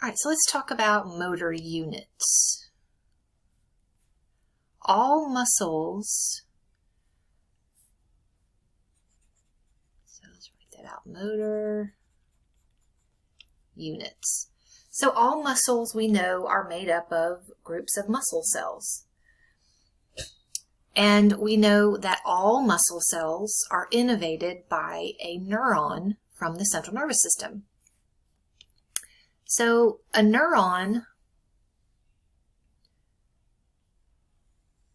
All right, so let's talk about motor units. All muscles, so let's write that out, motor units. So all muscles we know are made up of groups of muscle cells. And we know that all muscle cells are innervated by a neuron from the central nervous system. So a neuron,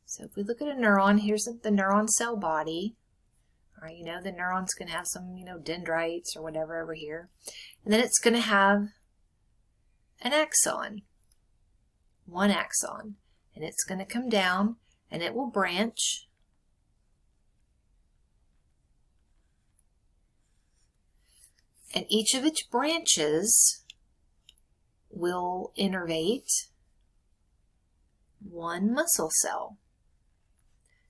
so if we look at a neuron, here's the neuron cell body. All right, the neuron's going to have some, dendrites or whatever over here. And then it's going to have an axon, one axon. And it's going to come down and it will branch. And each of its branches will innervate one muscle cell.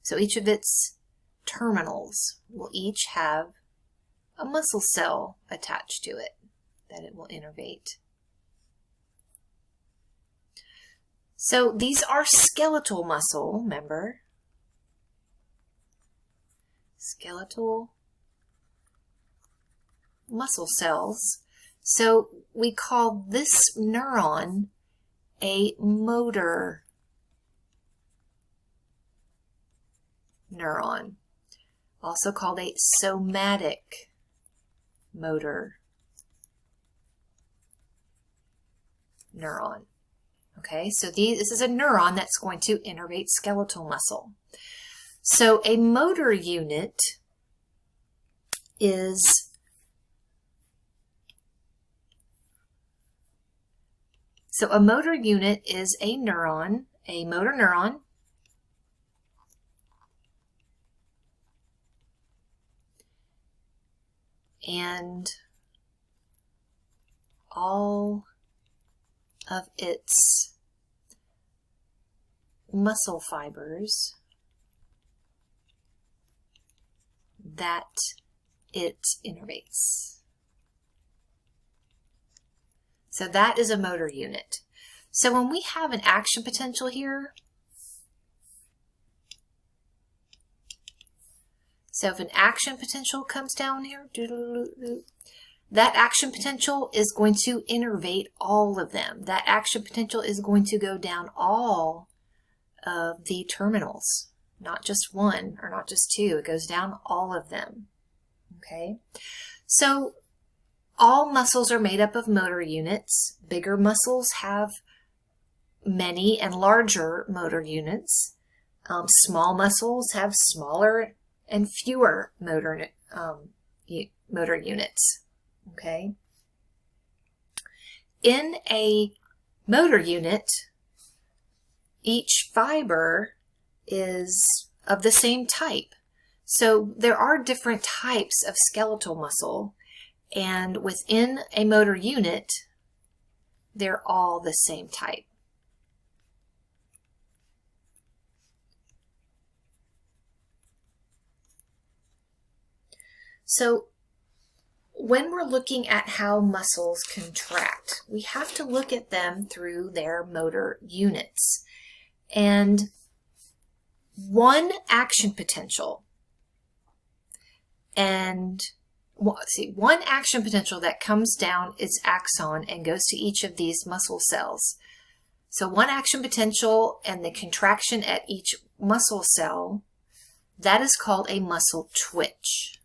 So each of its terminals will each have a muscle cell attached to it that it will innervate. So these are skeletal muscle, remember? Skeletal muscle cells. So we call this neuron a motor neuron, also called a somatic motor neuron. Okay, so this is a neuron that's going to innervate skeletal muscle. So a motor unit is a motor unit is a neuron, a motor neuron, and all of its muscle fibers that it innervates. So that is a motor unit. So when we have an action potential here, so if an action potential comes down here, that action potential is going to innervate all of them. That action potential is going to go down all of the terminals, not just one or not just two. It goes down all of them. Okay, so all muscles are made up of motor units. Bigger muscles have many and larger motor units. Small muscles have smaller and fewer motor units. Okay. In a motor unit, each fiber is of the same type. So there are different types of skeletal muscle, and within a motor unit, they're all the same type. So when we're looking at how muscles contract, we have to look at them through their motor units. And one action potential one action potential that comes down its axon and goes to each of these muscle cells. So one action potential and the contraction at each muscle cell, that is called a muscle twitch.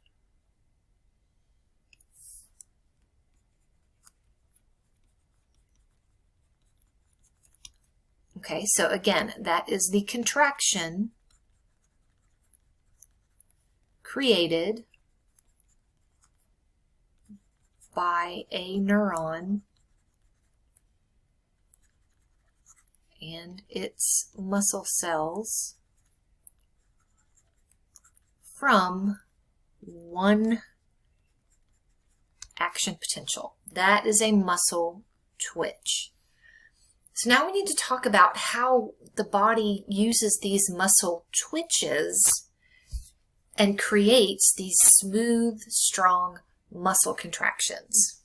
Okay, so again, that is the contraction created by a neuron and its muscle cells from one action potential. That is a muscle twitch. So now we need to talk about how the body uses these muscle twitches and creates these smooth, strong muscle contractions.